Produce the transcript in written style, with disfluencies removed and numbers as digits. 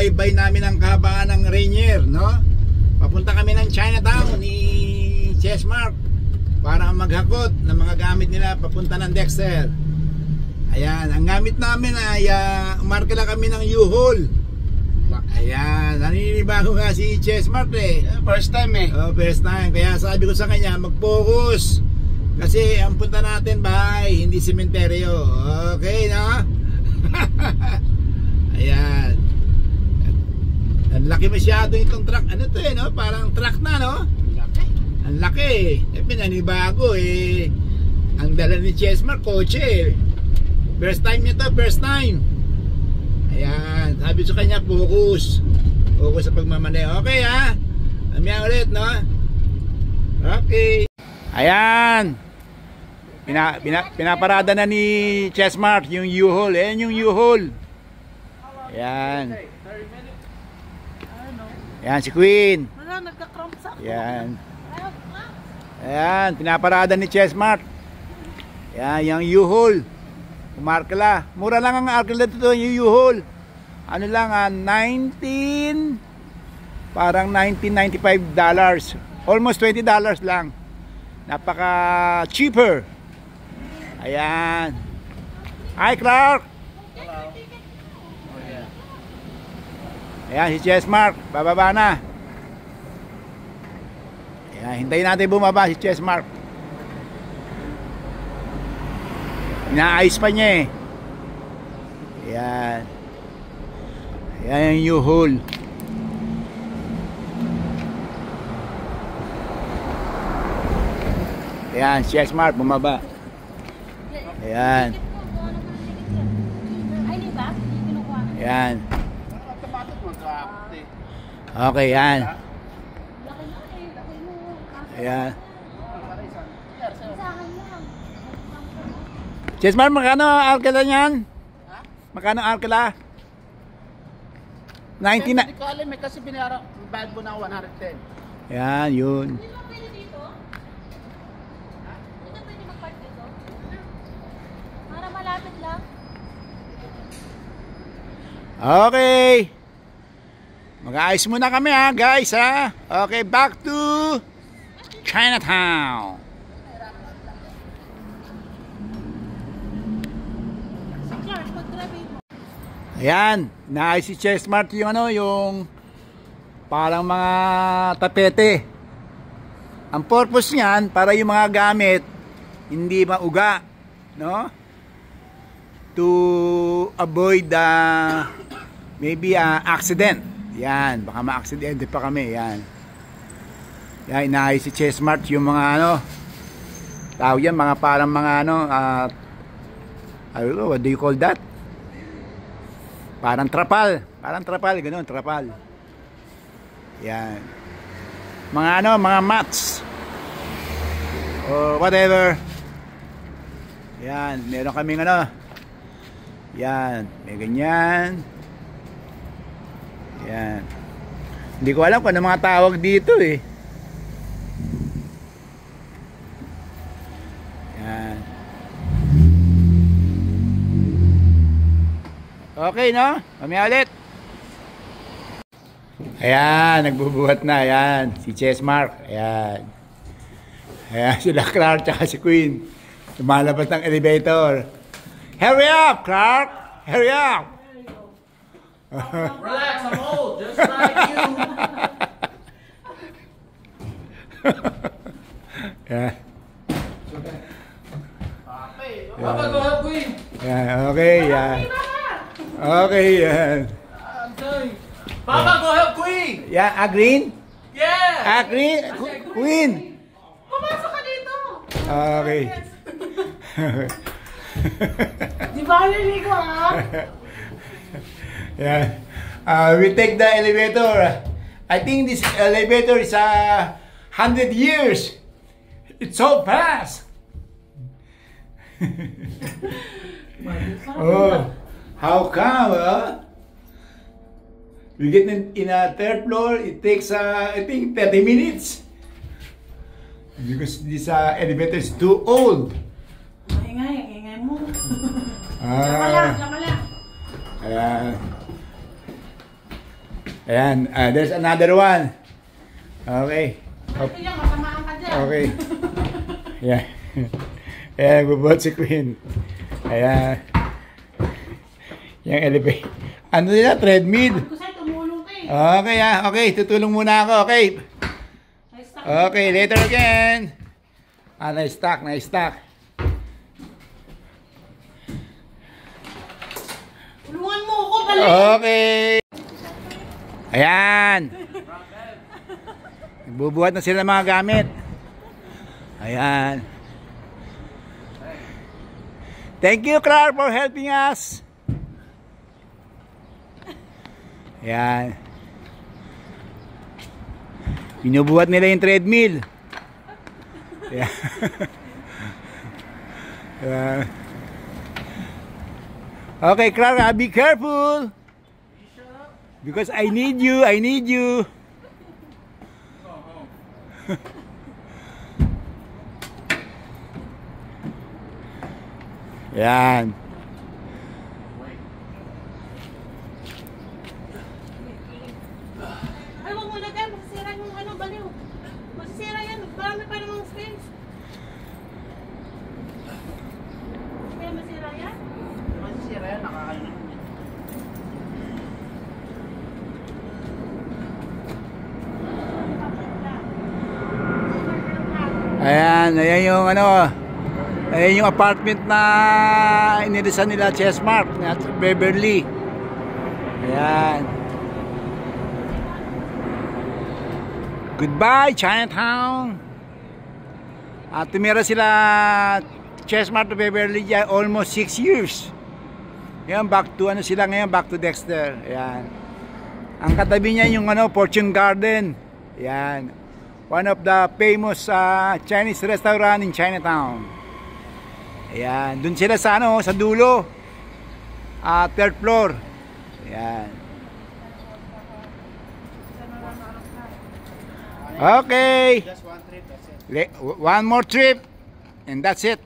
binabaybay namin ang kahabaan ng Rainier, no? Papunta kami ng Chinatown ni Chessmark para maghakot ng mga gamit nila papunta ng Dexter. Ayan, ang gamit namin ay umarka lang kami ng U-Haul. Ayan, naninibago nga si Chessmark eh. First time eh. Oh, first time. Kaya sabi ko sa kanya, mag-focus. Kasi ang punta natin bahay, hindi sementeryo. Okay, no? Ayan. Ang laki masyado itong truck. Ano to eh, no? Parang truck na, no? Ang laki eh. Pinanibago eh. Ang dala ni Chessmark, kotse eh. First time niya to, first time. Ayan. Sabi sa kanya, focus. Focus sa pagmamane. Okay ha? Amya ulit, no? Okay. Ayan. Pinaparada na ni Chessmark yung U-Haul. Ayan yung U-Haul. Ayan. Ayan si Queen. Ayan. Ayan, pinaparada ni Chessmark. Ayan, yung U-Haul. Umarkala. Mura lang ang arkala dito yung U-Haul. Ano lang, parang $19.95. Almost $20 lang. Napaka cheaper. Ayan. Hi Clark. Hello. Oh yeah. Ayan si Chessmark, bababa na. Ayan, hintayin natin bumaba si Chessmark. Inaayos pa niya eh. Ayan. Ayan yung U-Haul. Ayan, si Chessmark bumaba. Ayan. Ayan. Okay, yan. Ayan. Chessmark, magkano alkala niyan? Magkano alkala? 90 na. Hindi ko alam eh, kasi binayad mo na 110. Ayan, yun. Malapit lang. Okay. Mag-aayos muna kami ha, guys ha. Okay, back to Chinatown. Ayan, naayos si Chessmark yung ano, yung parang mga tapete. Ang purpose niyan, para yung mga gamit hindi mauga, no? To avoid maybe accident. Yan, baka ma-aksidente pa kami. Yan. Yan, inaayos si Chessmark yung mga ano, tawag yan, mga parang mga ano, I don't know, what do you call that? Parang trapal, ganun, trapal. Yan. Mga ano, mga mats or whatever. Yan, meron kaming ano. Yan, may ganyan. Yan. Hindi ko alam kung ano mga tawag dito eh. Yan. Okay, no? Mamaya ulit. Ayan, nagbubuhat na. Ayan, si Chessmark. Ayan. Ayan, sila Clark tsaka si Queen. Lumalabas ng elevator. Hurry up, Clark! Hurry up! Relax, I'm old, just like you. Yeah. Papa, go help Queen. Yeah, okay, yeah. Okay, yeah. I'm telling you. Papa, go help Queen. Yeah, green? Yeah. Green? Queen? Pumasok ka dito. Okay. Di ba naligo ha? Yeah. We take the elevator. I think this elevator is 100 years. It's so fast. Oh, how come? We get in a third floor. It takes I think 30 minutes because this elevator is too old. Ingay mo. Lamala. Ayan. Ayan, there's another one. Okay. Ito yan, matamaan ka dyan. Okay. Ayan. Ayan, bubot si Queen. Ayan. Yung elevate. Ano nila? Treadmill. Sabi ko sa'yo, tumulong ka eh. Okay, okay. Tutulong muna ako. Okay. Na-stuck. Okay, later again. Na-stuck, na-stuck. Tulungan mo ako, balik. Okay. Ayan. Nagbubuhat na sila ng mga gamit. Ayan. Thank you, Clark, for helping us. Ayan. Binubuhat nila yung treadmill. Ayan. Ayan. Okay, Clark, be careful. Because I need you, I need you. Yan. Ay, wag mo na dyan. Masisira yung ano, baliw. Masisira yan. Marami pa namang space. Kaya masira yan? Masisira yan, nakakain na. Ayan, ayan yung ano. Ayan yung apartment na inilisan nila Chessmark at Beverly. Ayan. Goodbye, Chinatown. At tumira sila Chessmark to Beverly almost 6 years. Ayan, back to ano sila ngayon, back to Dexter. Ayan. Ang katabi niya yung ano, Fortune Garden. Ayan. One of the famous Chinese restaurant in Chinatown. Ayan, dun sila sa ano, sa dulo. Third floor. Ayan. Okay. Just one trip, that's it. One more trip and that's it.